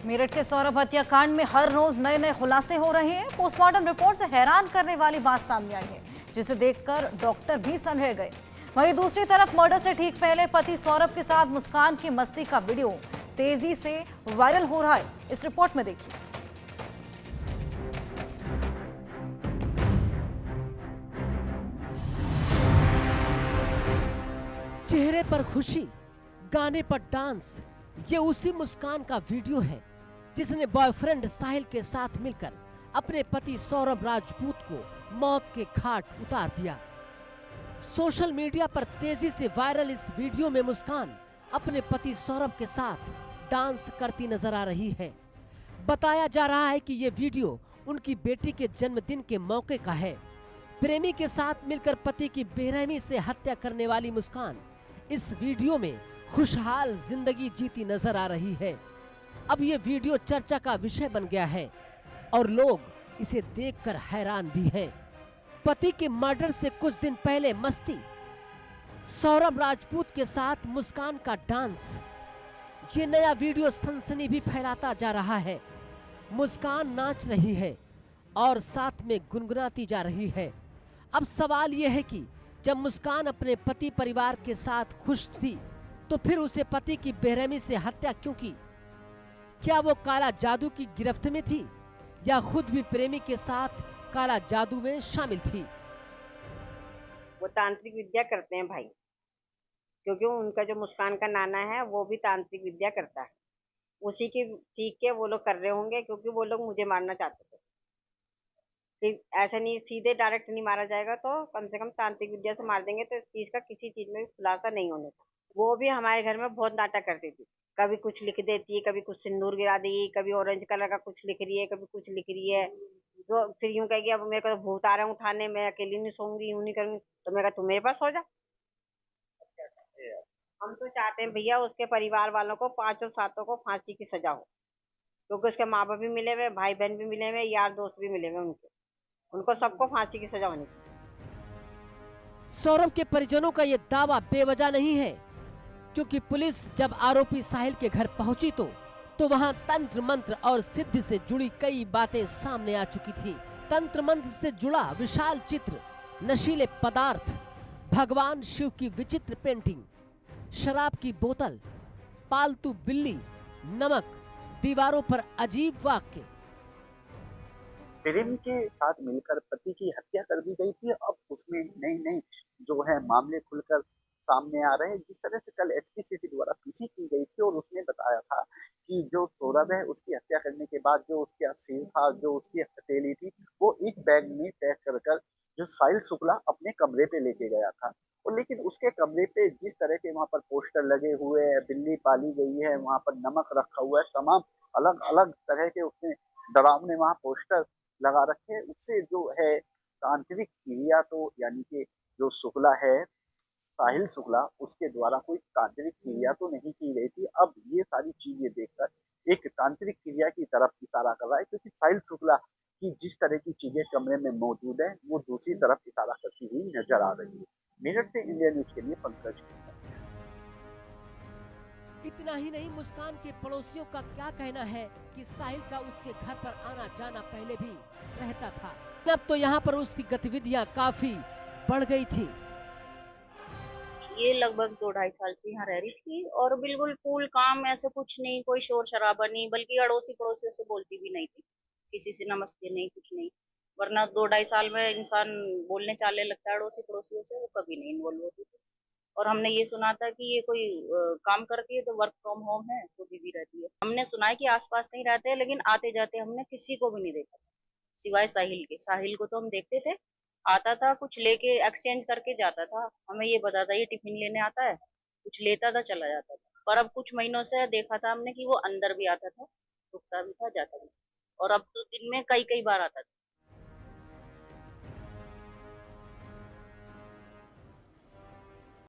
मेरठ के सौरभ हत्याकांड में हर रोज नए नए खुलासे हो रहे हैं। पोस्टमार्टम रिपोर्ट से हैरान करने वाली बात सामने आई है, जिसे देखकर डॉक्टर भी सन रह गए। वहीं दूसरी तरफ मर्डर से ठीक पहले पति सौरभ के साथ मुस्कान की मस्ती का वीडियो तेजी से वायरल हो रहा है। इस रिपोर्ट में देखिए। चेहरे पर खुशी, गाने पर डांस, ये उसी मुस्कान का वीडियो है जिसने बॉयफ्रेंड साहिल के साथ मिलकर अपने पति सौरभ राजपूत को मौत के घाट उतार दिया। सोशल मीडिया पर तेजी से वायरल इस वीडियो में मुस्कान अपने पति सौरभ के साथ डांस करती नजर आ रही है। बताया जा रहा है कि ये वीडियो उनकी बेटी के जन्मदिन के मौके का है। प्रेमी के साथ मिलकर पति की बेरहमी से हत्या करने वाली मुस्कान इस वीडियो में खुशहाल जिंदगी जीती नजर आ रही है। अब ये वीडियो चर्चा का विषय बन गया है और लोग इसे देखकर हैरान भी हैं। पति के मर्डर से कुछ दिन पहले मस्ती, सौरभ राजपूत के साथ मुस्कान का डांस, ये नया वीडियो सनसनी भी फैलाता जा रहा है। मुस्कान नाच रही है और साथ में गुनगुनाती जा रही है। अब सवाल यह है कि जब मुस्कान अपने पति परिवार के साथ खुश थी तो फिर उसे पति की बेरहमी से हत्या क्यों की? क्या वो काला जादू की गिरफ्त में थी या खुद भी प्रेमी के साथ काला जादू में शामिल थी? वो तांत्रिक विद्या करते हैं भाई, क्योंकि उनका जो मुस्कान का नाना है वो भी तांत्रिक विद्या करता है। उसी की सीख के वो लोग कर रहे होंगे, क्योंकि वो लोग मुझे मारना चाहते थे। ऐसा नहीं, सीधे डायरेक्ट नहीं मारा जाएगा तो कम से कम तांत्रिक विद्या से मार देंगे तो इस चीज का किसी चीज में भी खुलासा नहीं होने का। वो भी हमारे घर में बहुत नाटक करती थी। कभी कुछ लिख देती है, कभी कुछ सिंदूर गिरा देगी, कभी ऑरेंज कलर का कुछ लिख रही है, कभी कुछ लिख रही है। तो फिर यूं कहेगी अब मेरे को तो भूत आ रहे हैं उठाने, मैं अकेली नहीं सोऊंगी, यूं नहीं करूंगी। तो मैं कहा तू मेरे पास सो जा। हम तो चाहते हैं भैया उसके परिवार वालों को, पांचों सातों को फांसी की सजा हो, क्योंकि उसके माँ बाप भी मिले हुए, भाई बहन भी मिले हुए, यार दोस्त भी मिले हुए, उनको सबको फांसी की सजा होनी चाहिए। सौरभ के परिजनों का ये दावा बेवजह नहीं है, क्योंकि पुलिस जब आरोपी साहिल के घर पहुंची तो वहां तंत्र मंत्र और सिद्धि से जुड़ी कई बातें सामने आ चुकी थी। तंत्र मंत्र से जुड़ा विशाल चित्र, नशीले पदार्थ, भगवान शिव की विचित्र पेंटिंग, शराब की बोतल, पालतू बिल्ली, नमक, दीवारों पर अजीब वाक्य। प्रेमी के साथ मिलकर पति की हत्या कर दी गई थी। अब उसमें नई नई जो है मामले खुलकर सामने आ रहे हैं। जिस तरह से कल एसपी सिटी द्वारा पीसी की गई थी और उसने बताया था कि जो सौरभ है उसकी हत्या करने के बाद जो उसका सिर था, जो उसकी हथेली थी, वो एक बैग में पैक कर कर जो साहिल शुक्ला अपने कमरे पे लेके गया था। और लेकिन उसके कमरे पे जिस तरह के वहां पर पोस्टर लगे हुए हैं, बिल्ली पाली गई है, वहां पर नमक रखा हुआ है, तमाम अलग अलग तरह के उसने डरावने वहां पोस्टर लगा रखे, उससे जो है तांत्रिक क्रिया तो यानी कि जो शुक्ला है, साहिल शुक्ला, उसके द्वारा कोई तांत्रिक क्रिया तो नहीं की गई थी। अब ये सारी चीजें देखकर एक तांत्रिक क्रिया की तरफ इशारा कर रहा है, क्योंकि साहिल शुक्ला की जिस तरह की चीजें कमरे में मौजूद है वो दूसरी तरफ इशारा करती हुई नजर आ रही है। मेरठ से इंडिया न्यूज के लिए पंकज। इतना ही नहीं, मुस्कान के पड़ोसियों का क्या कहना है कि साहिल का उसके घर पर आना जाना पहले भी रहता था। तब तो यहाँ पर उसकी गतिविधियाँ काफी बढ़ गई थी। ये लगभग 2-2.5 साल से यहाँ रह रही थी और बिल्कुल कूल काम, ऐसा कुछ नहीं, कोई शोर शराबा नहीं, बल्कि अड़ोसी पड़ोसियों से बोलती भी नहीं थी, किसी से नमस्ते नहीं, कुछ नहीं। वरना 2-2.5 साल में इंसान बोलने चालने लगता है अड़ोसी पड़ोसियों से, वो कभी नहीं इन्वॉल्व होती थी। और हमने ये सुना था कि ये कोई काम करती है तो वर्क फ्रॉम होम है तो बिजी रहती है। हमने सुना है कि आसपास कहीं रहते हैं, लेकिन आते जाते हमने किसी को भी नहीं देखा सिवाय साहिल के। साहिल को तो हम देखते थे, आता था कुछ लेके एक्सचेंज करके जाता था, हमें ये बताता ये टिफिन लेने आता है, कुछ लेता था चला जाता था। पर अब कुछ महीनों से देखा था हमने कि वो अंदर भी आता था, रुकता भी था, जाता भी था, और अब तो दिन में कई कई बार आता था।